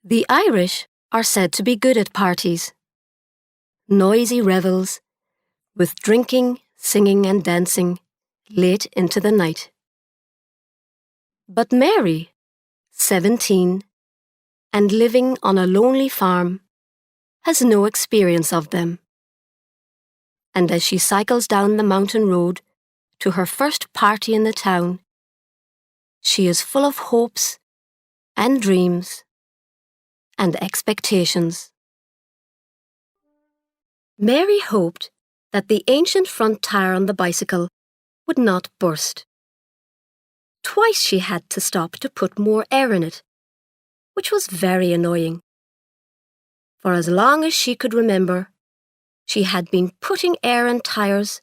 The Irish are said to be good at parties. Noisy revels, with drinking, singing and dancing late into the night. But Mary, 17, and living on a lonely farm, has no experience of them. And as she cycles down the mountain road to her first party in the town, she is full of hopes and dreams and expectations. Mary hoped that the ancient front tire on the bicycle would not burst. Twice she had to stop to put more air in it, which was very annoying. For as long as she could remember, she had been putting air in tires,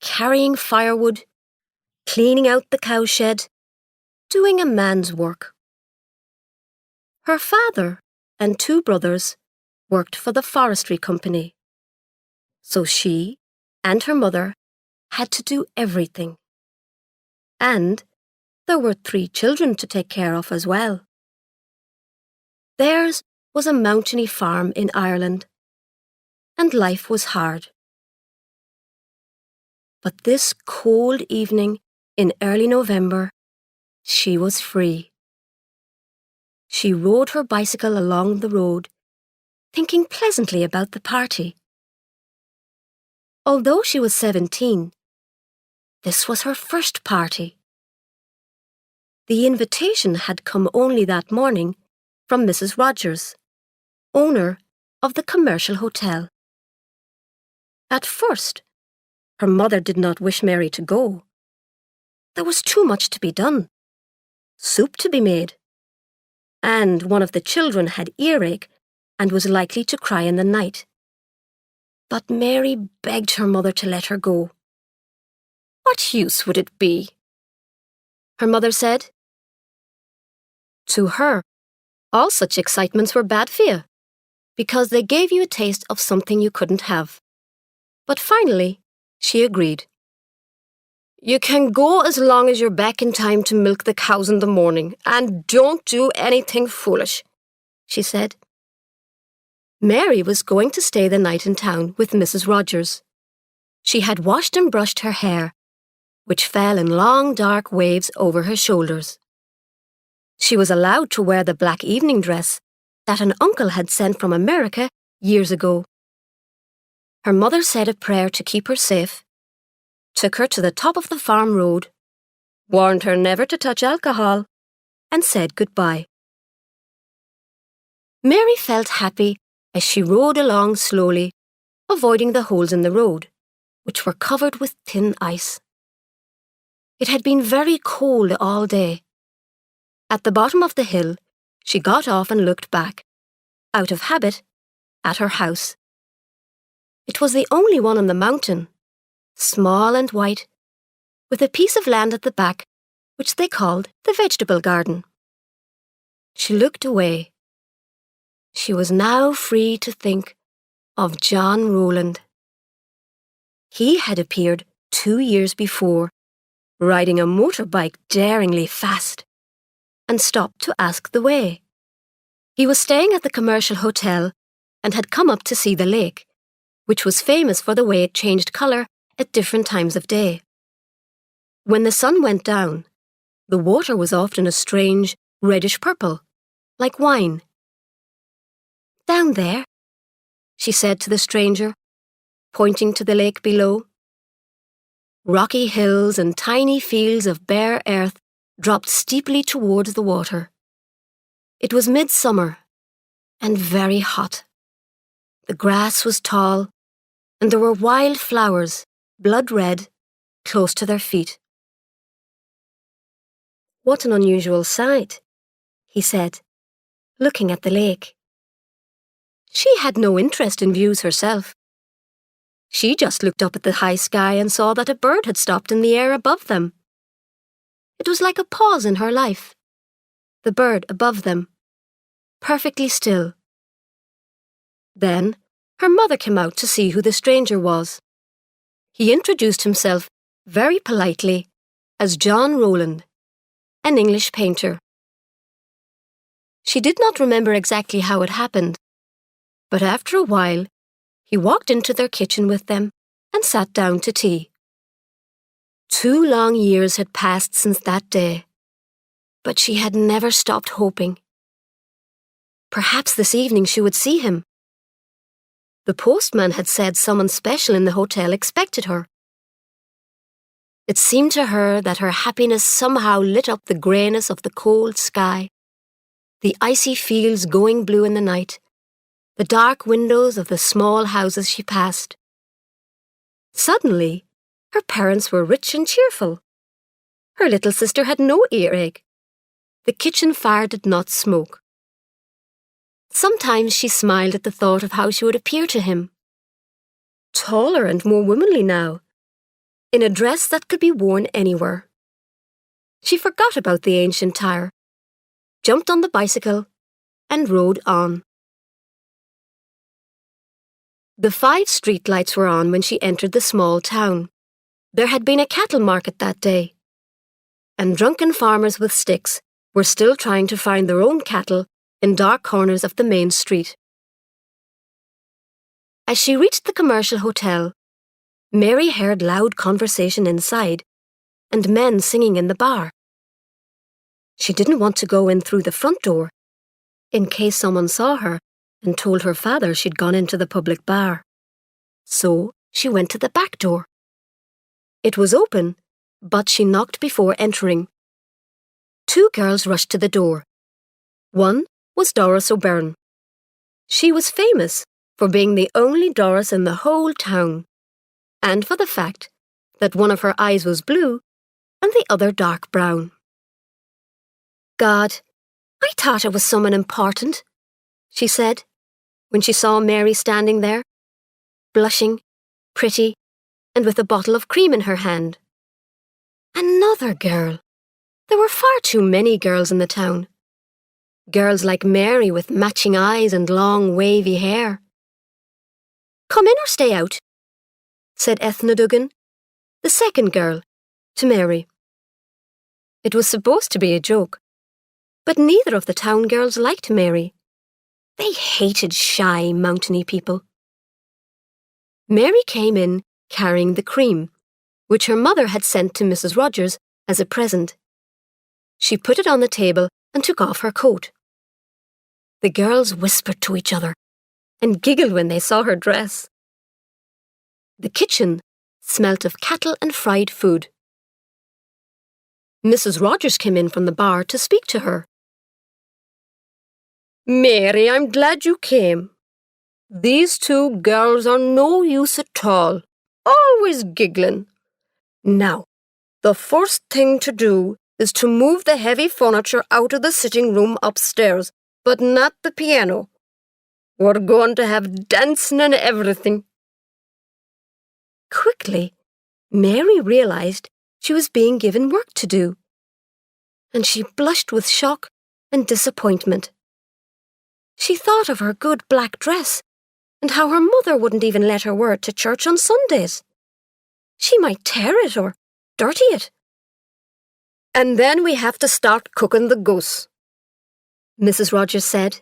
carrying firewood, cleaning out the cowshed, doing a man's work. Her father and 2 brothers worked for the forestry company, so she and her mother had to do everything. And there were 3 children to take care of as well. Theirs was a mountainy farm in Ireland, and life was hard. But this cold evening in early November, she was free. She rode her bicycle along the road, thinking pleasantly about the party. Although she was 17, this was her first party. The invitation had come only that morning from Mrs. Rogers, owner of the commercial hotel. At first, her mother did not wish Mary to go. There was too much to be done, soup to be made, and one of the children had earache and was likely to cry in the night. But Mary begged her mother to let her go. What use would it be? Her mother said. To her, all such excitements were bad for you, because they gave you a taste of something you couldn't have. But finally, she agreed. You can go as long as you're back in time to milk the cows in the morning, and don't do anything foolish, she said. Mary was going to stay the night in town with Mrs. Rogers. She had washed and brushed her hair, which fell in long dark waves over her shoulders. She was allowed to wear the black evening dress that an uncle had sent from America years ago. Her mother said a prayer to keep her safe, took her to the top of the farm road, warned her never to touch alcohol, and said goodbye. Mary felt happy as she rode along slowly, avoiding the holes in the road, which were covered with thin ice. It had been very cold all day. At the bottom of the hill, she got off and looked back, out of habit, at her house. It was the only one on the mountain, small and white, with a piece of land at the back, which they called the vegetable garden. She looked away. She was now free to think of John Rowland. He had appeared 2 years before, riding a motorbike daringly fast, and stopped to ask the way. He was staying at the commercial hotel and had come up to see the lake, which was famous for the way it changed colour at different times of day. When the sun went down, the water was often a strange reddish purple, like wine. Down there, she said to the stranger, pointing to the lake below. Rocky hills and tiny fields of bare earth dropped steeply towards the water. It was midsummer and very hot. The grass was tall, and there were wild flowers, blood red, close to their feet. What an unusual sight, he said, looking at the lake. She had no interest in views herself. She just looked up at the high sky and saw that a bird had stopped in the air above them. It was like a pause in her life. The bird above them, perfectly still. Then her mother came out to see who the stranger was. He introduced himself very politely as John Rowland, an English painter. She did not remember exactly how it happened, but after a while, he walked into their kitchen with them and sat down to tea. 2 long years had passed since that day, but she had never stopped hoping. Perhaps this evening she would see him. The postman had said someone special in the hotel expected her. It seemed to her that her happiness somehow lit up the greyness of the cold sky, the icy fields going blue in the night, the dark windows of the small houses she passed. Suddenly, her parents were rich and cheerful. Her little sister had no earache. The kitchen fire did not smoke. Sometimes she smiled at the thought of how she would appear to him. Taller and more womanly now, in a dress that could be worn anywhere. She forgot about the ancient tire, jumped on the bicycle, and rode on. The 5 street lights were on when she entered the small town. There had been a cattle market that day, and drunken farmers with sticks were still trying to find their own cattle in dark corners of the main street. As she reached the commercial hotel, Mary heard loud conversation inside and men singing in the bar. She didn't want to go in through the front door, in case someone saw her and told her father she'd gone into the public bar. So she went to the back door. It was open, but she knocked before entering. 2 girls rushed to the door. One was Doris O'Byrne. She was famous for being the only Doris in the whole town, and for the fact that one of her eyes was blue and the other dark brown. God, I thought it was someone important, she said, when she saw Mary standing there, blushing, pretty, and with a bottle of cream in her hand. Another girl. There were far too many girls in the town. Girls like Mary with matching eyes and long, wavy hair. Come in or stay out, said Ethna Duggan, the second girl, to Mary. It was supposed to be a joke, but neither of the town girls liked Mary. They hated shy, mountainy people. Mary came in carrying the cream, which her mother had sent to Mrs. Rogers as a present. She put it on the table and took off her coat. The girls whispered to each other and giggled when they saw her dress. The kitchen smelt of cattle and fried food. Mrs. Rogers came in from the bar to speak to her. Mary, I'm glad you came. These 2 girls are no use at all, always giggling. Now, the first thing to do is to move the heavy furniture out of the sitting room upstairs, but not the piano. We're going to have dancing and everything. Quickly, Mary realized she was being given work to do, and she blushed with shock and disappointment. She thought of her good black dress and how her mother wouldn't even let her wear it to church on Sundays. She might tear it or dirty it. And then we have to start cooking the goose, Mrs. Rogers said,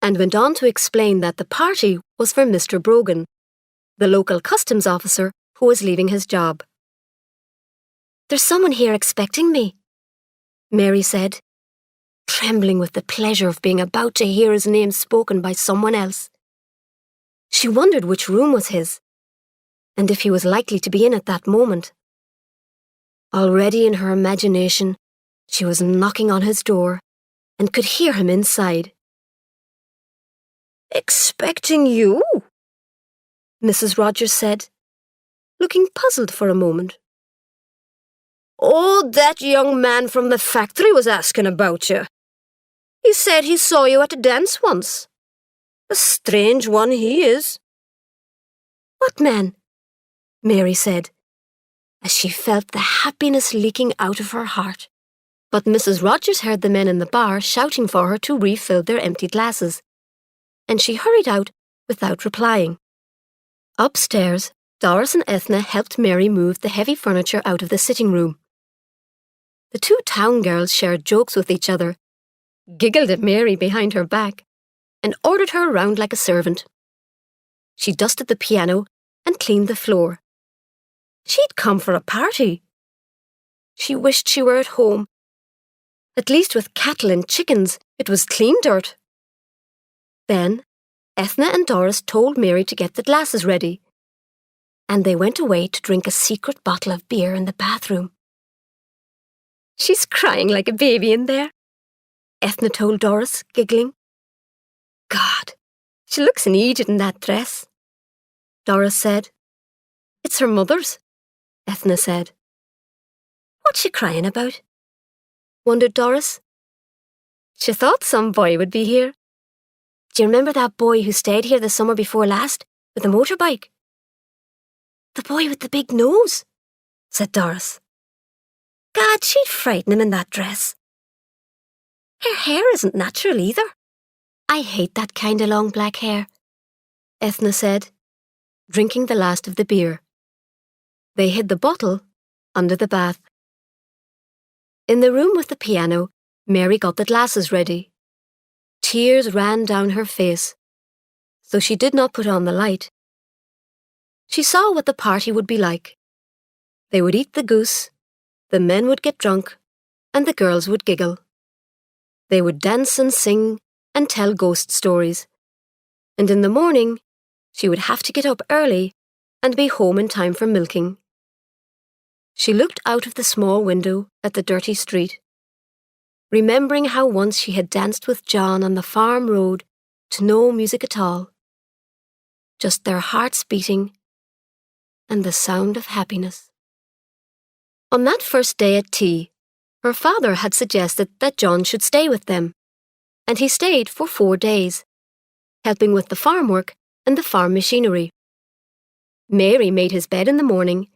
and went on to explain that the party was for Mr. Brogan, the local customs officer who was leaving his job. There's someone here expecting me, Mary said, trembling with the pleasure of being about to hear his name spoken by someone else. She wondered which room was his, and if he was likely to be in at that moment. Already in her imagination, she was knocking on his door and could hear him inside. Expecting you? Mrs. Rogers said, looking puzzled for a moment. Oh, that young man from the factory was asking about you. He said he saw you at a dance once. A strange one he is. What man? Mary said, as she felt the happiness leaking out of her heart. But Mrs. Rogers heard the men in the bar shouting for her to refill their empty glasses, and she hurried out without replying. Upstairs, Doris and Ethna helped Mary move the heavy furniture out of the sitting room. The 2 town girls shared jokes with each other giggled at Mary behind her back, and ordered her around like a servant. She dusted the piano and cleaned the floor. She'd come for a party. She wished she were at home. At least with cattle and chickens, it was clean dirt. Then, Ethna and Doris told Mary to get the glasses ready, and they went away to drink a secret bottle of beer in the bathroom. "She's crying like a baby in there," Ethna told Doris, giggling. "God, she looks an idiot in that dress," Doris said. "It's her mother's," Ethna said. "What's she crying about?" wondered Doris. "She thought some boy would be here. Do you remember that boy who stayed here the summer before last with a motorbike?" "The boy with the big nose," said Doris. "God, she'd frighten him in that dress. Her hair isn't natural either. I hate that kind of long black hair," Ethna said, drinking the last of the beer. They hid the bottle under the bath. In the room with the piano, Mary got the glasses ready. Tears ran down her face, though she did not put on the light. She saw what the party would be like. They would eat the goose, the men would get drunk, and the girls would giggle. They would dance and sing and tell ghost stories. And in the morning, she would have to get up early and be home in time for milking. She looked out of the small window at the dirty street, remembering how once she had danced with John on the farm road to no music at all, just their hearts beating and the sound of happiness. On that first day at tea, her father had suggested that John should stay with them, and he stayed for 4 days, helping with the farm work and the farm machinery. Mary made his bed in the morning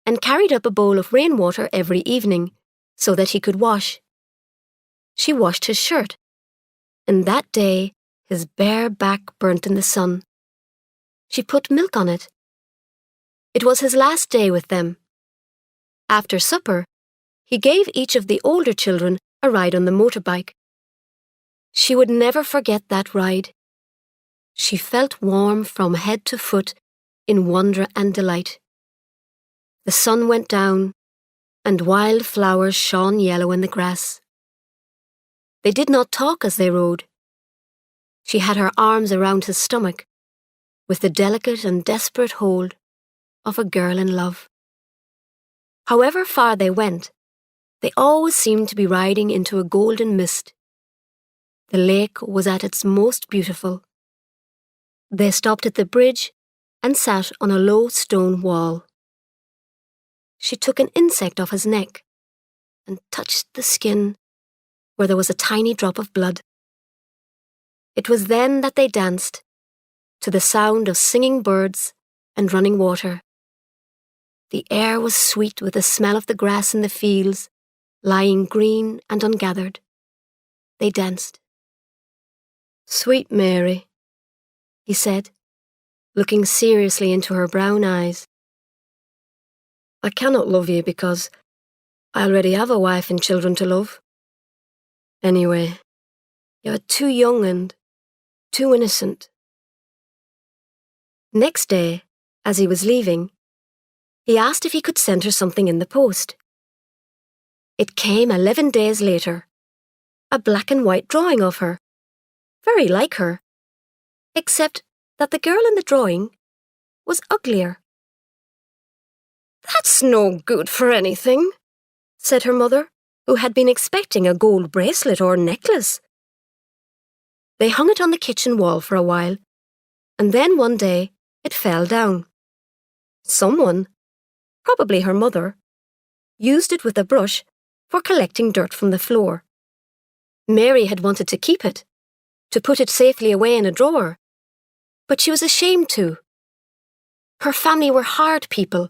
and carried up a bowl of rainwater every evening so that he could wash. She washed his shirt, and that day his bare back burnt in the sun. She put milk on it. It was his last day with them. After supper, he gave each of the older children a ride on the motorbike. She would never forget that ride. She felt warm from head to foot in wonder and delight. The sun went down, and wild flowers shone yellow in the grass. They did not talk as they rode. She had her arms around his stomach, with the delicate and desperate hold of a girl in love. However far they went, they always seemed to be riding into a golden mist. The lake was at its most beautiful. They stopped at the bridge and sat on a low stone wall. She took an insect off his neck and touched the skin where there was a tiny drop of blood. It was then that they danced, to the sound of singing birds and running water. The air was sweet with the smell of the grass in the fields, lying green and ungathered. They danced. "Sweet Mary," he said, looking seriously into her brown eyes. "I cannot love you because I already have a wife and children to love. Anyway, you are too young and too innocent." Next day, as he was leaving, he asked if he could send her something in the post. It came 11 days later, a black and white drawing of her, very like her, except that the girl in the drawing was uglier. "That's no good for anything," said her mother, who had been expecting a gold bracelet or necklace. They hung it on the kitchen wall for a while, and then one day it fell down. Someone, probably her mother, used it with a brush for collecting dirt from the floor. Mary had wanted to keep it, to put it safely away in a drawer, but she was ashamed to. Her family were hard people,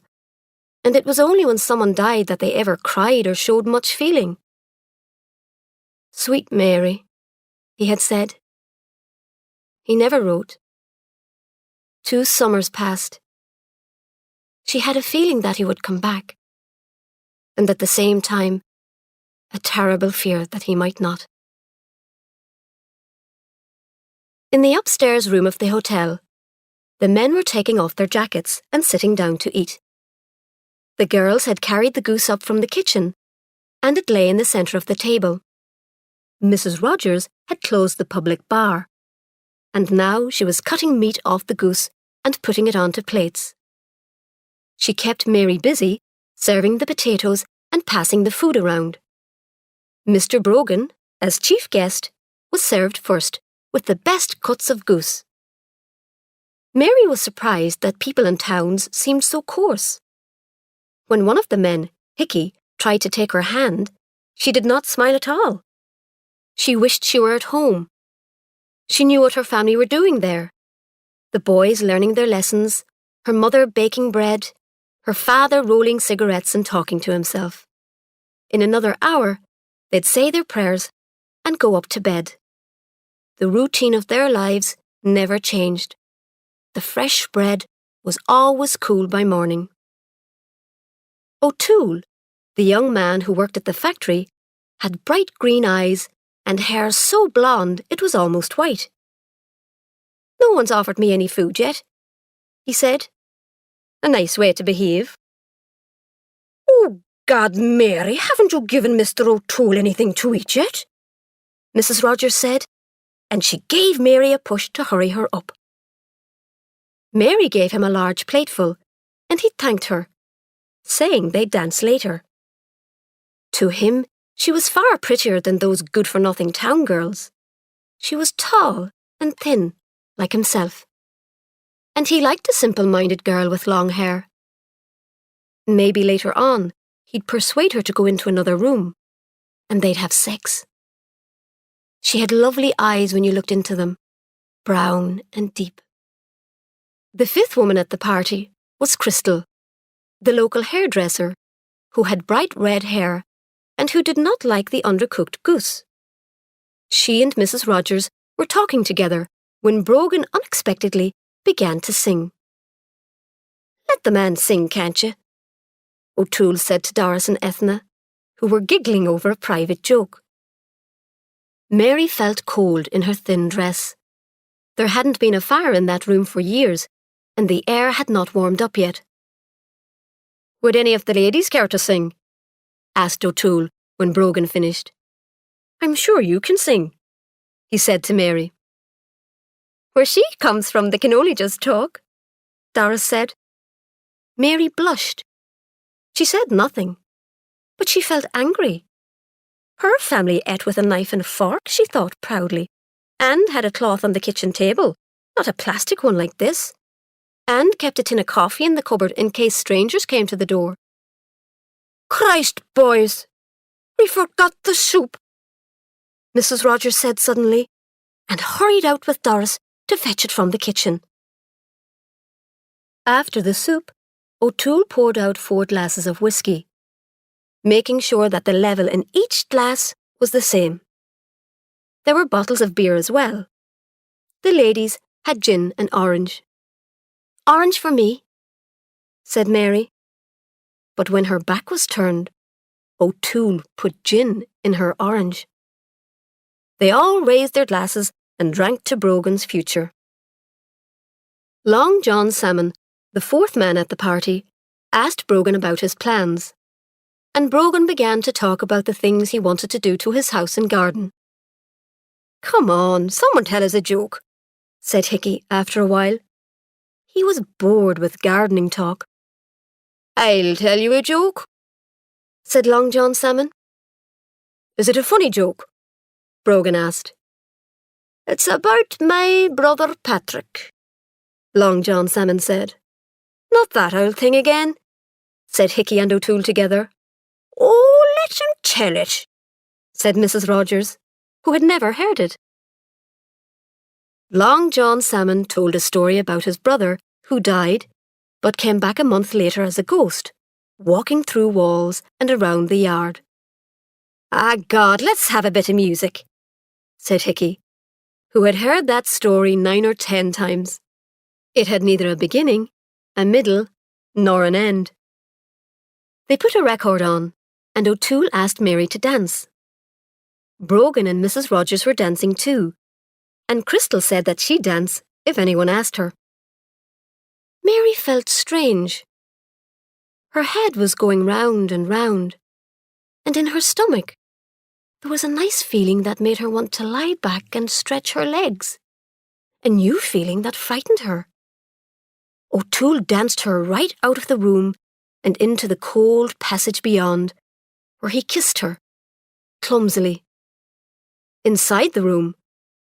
and it was only when someone died that they ever cried or showed much feeling. "Sweet Mary," he had said. He never wrote. 2 summers passed. She had a feeling that he would come back, and at the same time, a terrible fear that he might not. In the upstairs room of the hotel, the men were taking off their jackets and sitting down to eat. The girls had carried the goose up from the kitchen, and it lay in the centre of the table. Mrs. Rogers had closed the public bar, and now she was cutting meat off the goose and putting it onto plates. She kept Mary busy, serving the potatoes and passing the food around. Mr. Brogan, as chief guest, was served first with the best cuts of goose. Mary was surprised that people in towns seemed so coarse. When one of the men, Hickey, tried to take her hand, she did not smile at all. She wished she were at home. She knew what her family were doing there. The boys learning their lessons, her mother baking bread, her father rolling cigarettes and talking to himself. In another hour, they'd say their prayers and go up to bed. The routine of their lives never changed. The fresh bread was always cool by morning. O'Toole, the young man who worked at the factory, had bright green eyes and hair so blonde it was almost white. "No one's offered me any food yet," he said. "A nice way to behave." "Oh, God, Mary, haven't you given Mr. O'Toole anything to eat yet?" Mrs. Rogers said, and she gave Mary a push to hurry her up. Mary gave him a large plateful, and he thanked her, saying they'd dance later. To him, she was far prettier than those good-for-nothing town girls. She was tall and thin, like himself. And he liked a simple-minded girl with long hair. Maybe later on, he'd persuade her to go into another room, and they'd have sex. She had lovely eyes when you looked into them, brown and deep. The fifth woman at the party was Crystal, the local hairdresser, who had bright red hair and who did not like the undercooked goose. She and Mrs. Rogers were talking together when Brogan unexpectedly began to sing. "Let the man sing, can't you?" O'Toole said to Doris and Ethna, who were giggling over a private joke. Mary felt cold in her thin dress. There hadn't been a fire in that room for years, and the air had not warmed up yet. "Would any of the ladies care to sing?" asked O'Toole when Brogan finished. "I'm sure you can sing," he said to Mary. "Where she comes from, they can only just talk," Doris said. Mary blushed. She said nothing, but she felt angry. Her family ate with a knife and fork, she thought proudly, and had a cloth on the kitchen table, not a plastic one like this, and kept a tin of coffee in the cupboard in case strangers came to the door. "Christ, boys, we forgot the soup," Mrs. Rogers said suddenly, and hurried out with Doris to fetch it from the kitchen. After the soup, O'Toole poured out 4 glasses of whiskey, making sure that the level in each glass was the same. There were bottles of beer as well. The ladies had gin and orange. "Orange for me," said Mary. But when her back was turned, O'Toole put gin in her orange. They all raised their glasses and drank to Brogan's future. Long John Salmon, the 4th man at the party, asked Brogan about his plans, and Brogan began to talk about the things he wanted to do to his house and garden. "Come on, someone tell us a joke," said Hickey after a while. He was bored with gardening talk. "I'll tell you a joke," said Long John Salmon. "Is it a funny joke?" Brogan asked. "It's about my brother Patrick," Long John Salmon said. "Not that old thing again," said Hickey and O'Toole together. "Oh, let him tell it," said Mrs. Rogers, who had never heard it. Long John Salmon told a story about his brother who died, but came back a month later as a ghost, walking through walls and around the yard. "Ah, God, let's have a bit of music," said Hickey, who had heard that story 9 or 10 times. It had neither a beginning, a middle, nor an end. They put a record on, and O'Toole asked Mary to dance. Brogan and Mrs. Rogers were dancing too, and Crystal said that she'd dance if anyone asked her. Mary felt strange. Her head was going round and round, and in her stomach there was a nice feeling that made her want to lie back and stretch her legs, a new feeling that frightened her. O'Toole danced her right out of the room and into the cold passage beyond, where he kissed her, clumsily. Inside the room,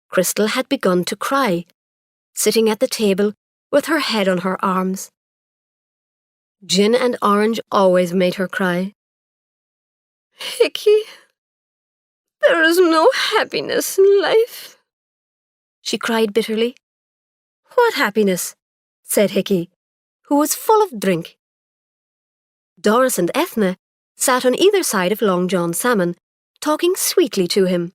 Crystal had begun to cry, sitting at the table with her head on her arms. Gin and orange always made her cry. "Hickey, there is no happiness in life," she cried bitterly. "What happiness?" said Hickey, who was full of drink. Doris and Ethna sat on either side of Long John Salmon, talking sweetly to him.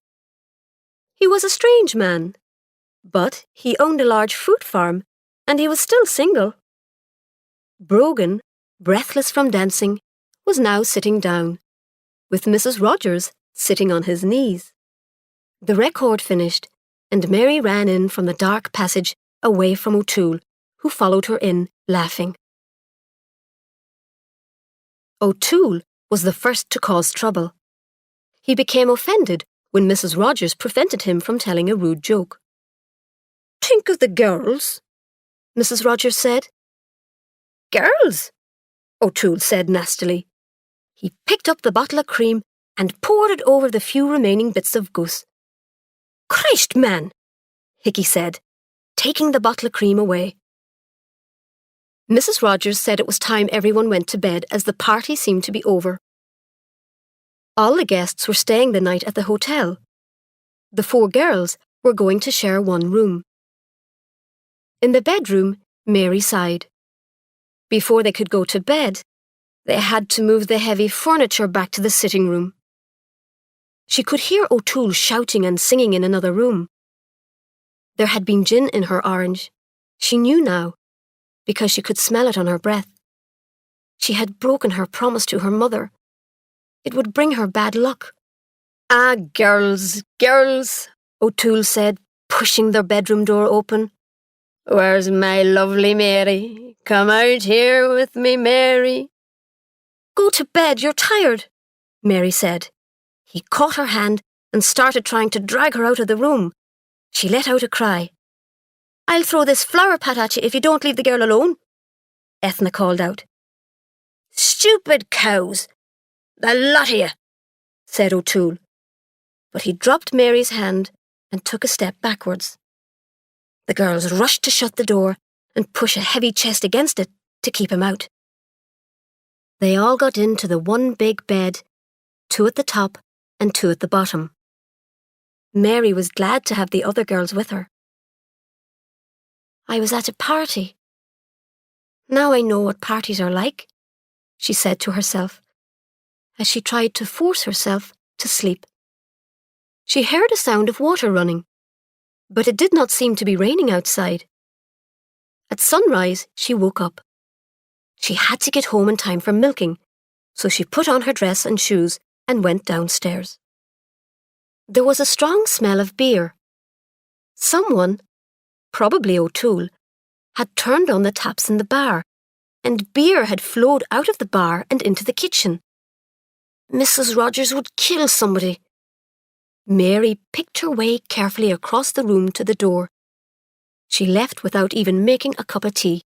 He was a strange man, but he owned a large fruit farm, and he was still single. Brogan, breathless from dancing, was now sitting down, with Mrs. Rogers sitting on his knees. The record finished, and Mary ran in from the dark passage away from O'Toole, who followed her in, laughing. O'Toole was the first to cause trouble. He became offended when Mrs. Rogers prevented him from telling a rude joke. "Think of the girls," Mrs. Rogers said. "Girls?" O'Toole said nastily. He picked up the bottle of cream and poured it over the few remaining bits of goose. "Christ, man," Hickey said, taking the bottle of cream away. Mrs. Rogers said it was time everyone went to bed, as the party seemed to be over. All the guests were staying the night at the hotel. The 4 girls were going to share one room. In the bedroom, Mary sighed. Before they could go to bed, they had to move the heavy furniture back to the sitting room. She could hear O'Toole shouting and singing in another room. There had been gin in her orange. She knew now, because she could smell it on her breath. She had broken her promise to her mother. It would bring her bad luck. "Ah, girls, girls," O'Toole said, pushing their bedroom door open. "Where's my lovely Mary? Come out here with me, Mary." "Go to bed, you're tired," Mary said. He caught her hand and started trying to drag her out of the room. She let out a cry. "I'll throw this flower pot at you if you don't leave the girl alone," Ethna called out. "Stupid cows, the lot of you," said O'Toole. But he dropped Mary's hand and took a step backwards. The girls rushed to shut the door and push a heavy chest against it to keep him out. They all got into the one big bed, 2 at the top and 2 at the bottom. Mary was glad to have the other girls with her. "I was at a party. Now I know what parties are like," she said to herself, as she tried to force herself to sleep. She heard a sound of water running, but it did not seem to be raining outside. At sunrise, she woke up. She had to get home in time for milking, so she put on her dress and shoes and went downstairs. There was a strong smell of beer. Someone, probably O'Toole, had turned on the taps in the bar, and beer had flowed out of the bar and into the kitchen. Mrs. Rogers would kill somebody. Mary picked her way carefully across the room to the door. She left without even making a cup of tea.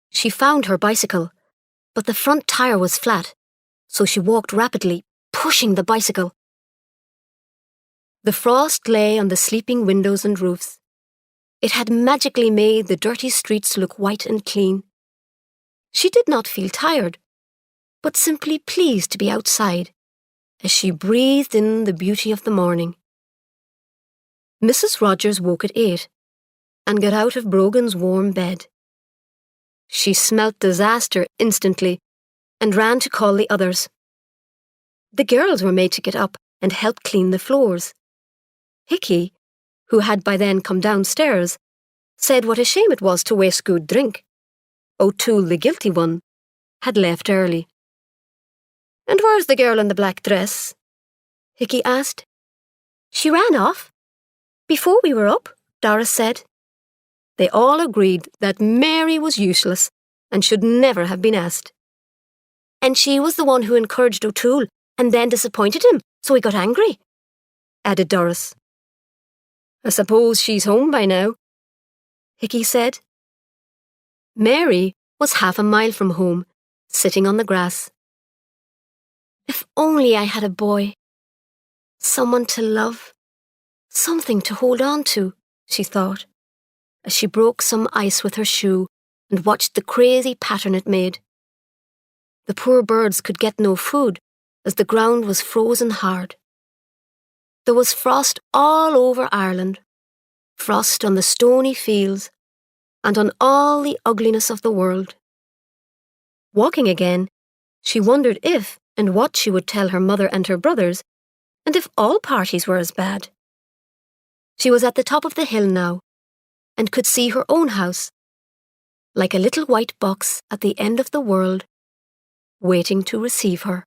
She found her bicycle, but the front tire was flat, so she walked rapidly, pushing the bicycle. The frost lay on the sleeping windows and roofs. It had magically made the dirty streets look white and clean. She did not feel tired, but simply pleased to be outside, as she breathed in the beauty of the morning. Mrs. Rogers woke at 8 and got out of Brogan's warm bed. She smelt disaster instantly and ran to call the others. The girls were made to get up and help clean the floors. Hickey, who had by then come downstairs, said what a shame it was to waste good drink. O'Toole, the guilty one, had left early. "And where's the girl in the black dress?" Hickey asked. "She ran off," Before we were up, Doris said. They all agreed that Mary was useless and should never have been asked. And she was the one who encouraged O'Toole and then disappointed him, so he got angry, added Doris. I suppose she's home by now, Hickey said. Mary was half a mile from home, sitting on the grass. If only I had a boy. Someone to love. Something to hold on to, she thought, as she broke some ice with her shoe and watched the crazy pattern it made. The poor birds could get no food, as the ground was frozen hard. There was frost all over Ireland, frost on the stony fields, and on all the ugliness of the world. Walking again, she wondered if and what she would tell her mother and her brothers, and if all parties were as bad. She was at the top of the hill now, and could see her own house, like a little white box at the end of the world, waiting to receive her.